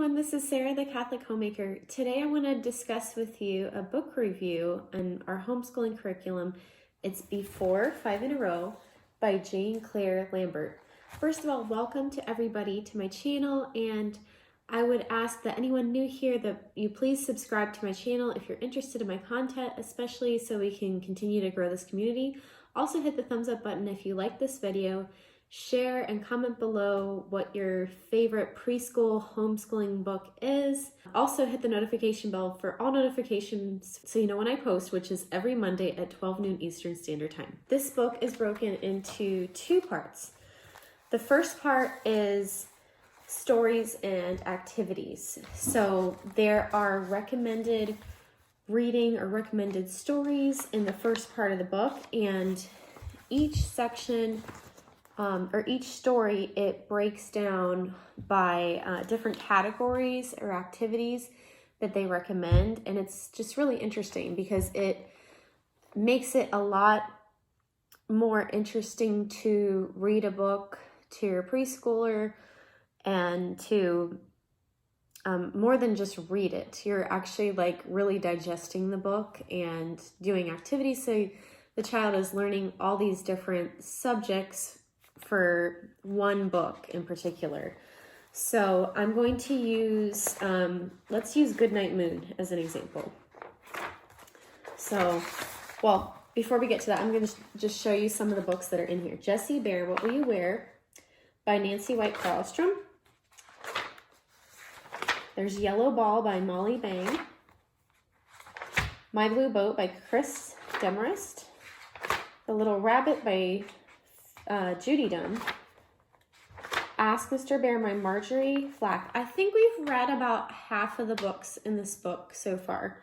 everyone, this is Sarah, the Catholic Homemaker. Today I want to discuss with you a book review on our homeschooling curriculum. It's Before 5 in a Row by Claire Lambert. First of all, welcome to everybody to my channel, and I would ask that anyone new here that you please subscribe to my channel if you're interested in my content, especially so we can continue to grow this community. Also hit the thumbs up button if you like this video. Share and comment below what your favorite preschool homeschooling book is. Also hit the notification bell for all notifications so you know when I post, which is every Monday at 12 noon Eastern Standard Time. This book is broken into two parts. The first part is stories and activities. So there are recommended reading or recommended stories in the first part of the book, and each section or each story, it breaks down by different categories or activities that they recommend. And it's just really interesting because it makes it a lot more interesting to read a book to your preschooler and to more than just read it. You're actually like really digesting the book and doing activities. So the child is learning all these different subjects for one book in particular. So I'm going to use, let's use Goodnight Moon as an example. So, well, before we get to that, I'm going to just show you some of the books that are in here. Jessie Bear, What Will You Wear? By Nancy White Carlstrom. There's Yellow Ball by Molly Bang. My Blue Boat by Chris Demarest. The Little Rabbit by Judy Dunn. Ask Mr. Bear by Marjorie Flack. I think we've read about half of the books in this book so far.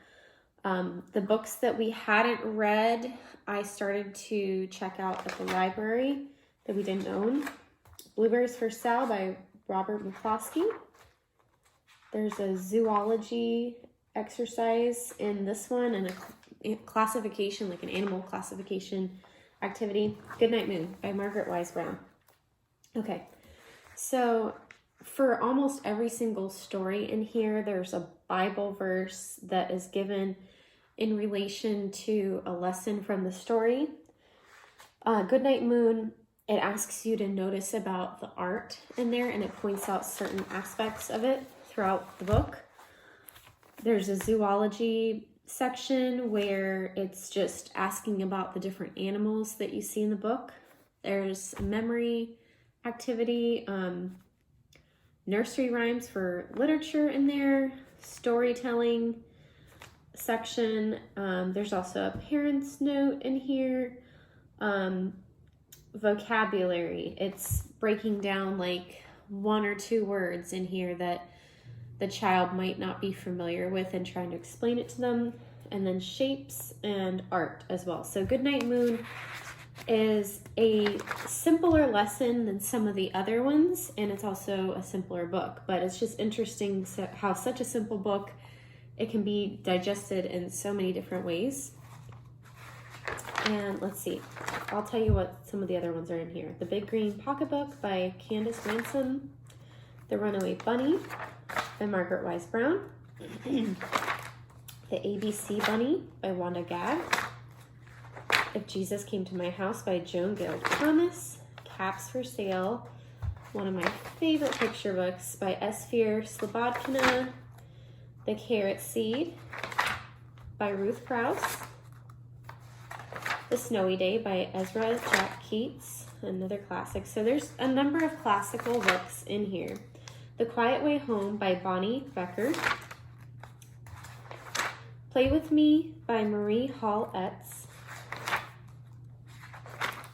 The books that we hadn't read, I started to check out at the library that we didn't own. Blueberries for Sale by Robert McCloskey. There's a zoology exercise in this one and a classification, like an animal classification activity. Goodnight Moon by Margaret Wise Brown. Okay, so for almost every single story in here, there's a Bible verse that is given in relation to a lesson from the story. Goodnight Moon, it asks you to notice about the art in there, and it points out certain aspects of it throughout the book. There's a zoology section where it's just asking about the different animals that you see in the book. There's a memory activity, nursery rhymes for literature in there, storytelling section. There's also a parent's note in here. Vocabulary, it's breaking down like one or two words in here that the child might not be familiar with and trying to explain it to them. And then shapes and art as well. So Goodnight Moon is a simpler lesson than some of the other ones, and it's also a simpler book, but it's just interesting how such a simple book, it can be digested in so many different ways. And let's see, I'll tell you what some of the other ones are in here. The Big Green Pocketbook by Candace Ransom. The Runaway Bunny by Margaret Wise Brown. The ABC Bunny by Wanda Gag. If Jesus Came to My House by Joan Gale Thomas. Caps for Sale, one of my favorite picture books by Esfir Slobodkina. The Carrot Seed by Ruth Krauss. The Snowy Day by Ezra Jack Keats, another classic. So there's a number of classical books in here. The Quiet Way Home by Bonnie Becker. Play With Me by Marie Hall Etz.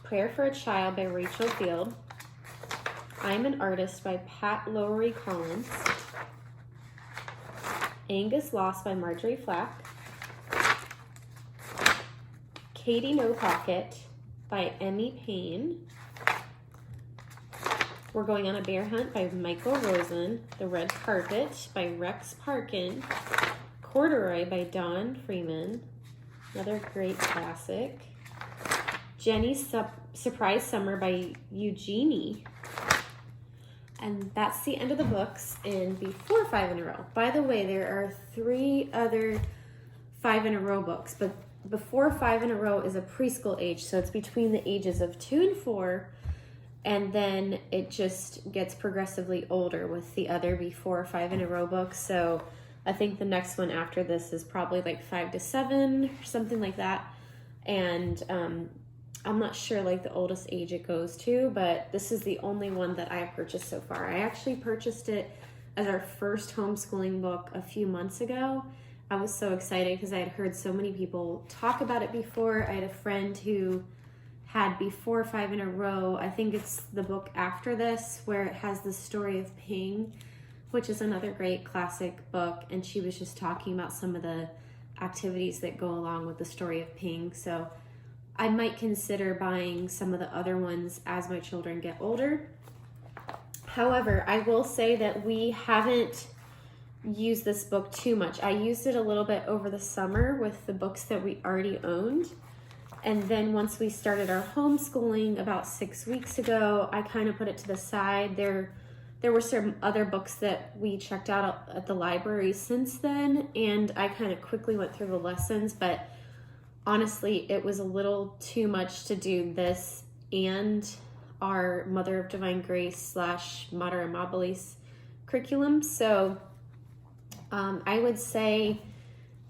Prayer for a Child by Rachel Field. I'm an Artist by Pat Lowry Collins. Angus Lost by Marjorie Flack. Katie No Pocket by Emmy Payne. We're Going on a Bear Hunt by Michael Rosen. The Red Carpet by Rex Parkin. Corduroy by Dawn Freeman. Another great classic. Jenny's Surprise Summer by Eugenie. And that's the end of the books in Before 5 in a Row. By the way, there are 3 other 5 in a Row books, but Before 5 in a Row is a preschool age, so it's between the ages of 2 and 4, and then it just gets progressively older with the other Before 5 in a Row books. So I think the next one after this is probably like 5 to 7 or something like that. And I'm not sure like the oldest age it goes to, but this is the only one that I have purchased so far. I actually purchased it as our first homeschooling book a few months ago. I was so excited because I had heard so many people talk about it before. I had a friend who had Before 5 in a Row. I think it's the book after this where it has the story of Ping, which is another great classic book. And she was just talking about some of the activities that go along with the story of Ping. So I might consider buying some of the other ones as my children get older. However, I will say that we haven't used this book too much. I used it a little bit over the summer with the books that we already owned. And then once we started our homeschooling about 6 weeks ago, I kind of put it to the side. There were some other books that we checked out at the library since then, and I kind of quickly went through the lessons, but honestly, it was a little too much to do this and our Mother of Divine Grace / Mater Amabilis curriculum. So I would say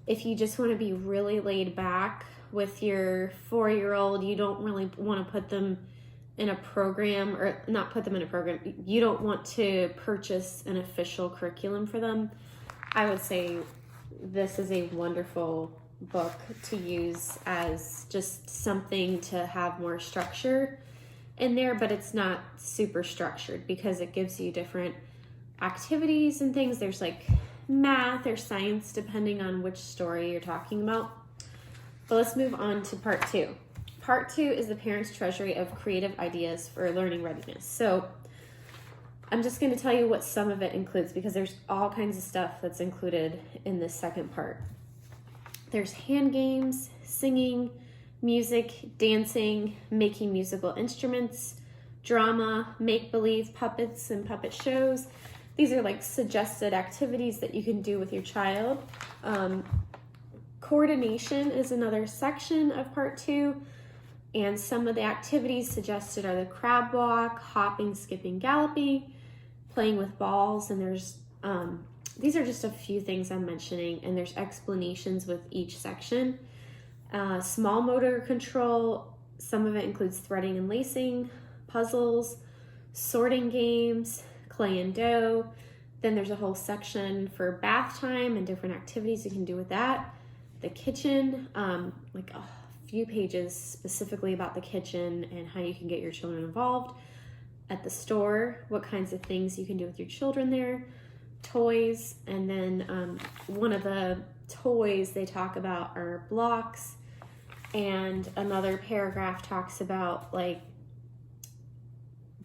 if you just want to be really laid back with your 4-year-old, you don't really want to put them in a program, or not put them in a program, you don't want to purchase an official curriculum for them, I would say this is a wonderful book to use as just something to have more structure in there, but it's not super structured because it gives you different activities and things. There's like math or science depending on which story you're talking about. But let's move on to part 2. Part 2 is the parent's treasury of creative ideas for learning readiness. So I'm just going to tell you what some of it includes because there's all kinds of stuff that's included in this second part. There's hand games, singing, music, dancing, making musical instruments, drama, make-believe, puppets, and puppet shows. These are like suggested activities that you can do with your child. Coordination is another section of part 2. And some of the activities suggested are the crab walk, hopping, skipping, galloping, playing with balls, and there's these are just a few things I'm mentioning, and there's explanations with each section. Small motor control, some of it includes threading and lacing, puzzles, sorting games, clay and dough. Then there's a whole section for bath time and different activities you can do with that. The kitchen, like a few pages specifically about the kitchen and how you can get your children involved. At the store, what kinds of things you can do with your children there. Toys, and then one of the toys they talk about are blocks, and another paragraph talks about like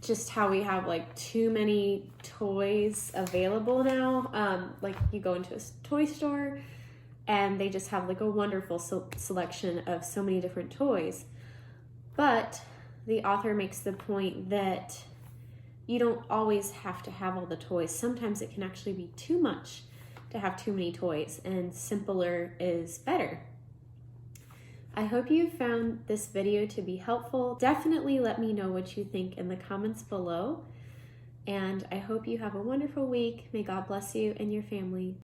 just how we have like too many toys available now. Like you go into a toy store and they just have like a wonderful selection of so many different toys, but the author makes the point that you don't always have to have all the toys. Sometimes it can actually be too much to have too many toys, and simpler is better. I hope you found this video to be helpful. Definitely let me know what you think in the comments below, and I hope you have a wonderful week. May God bless you and your family.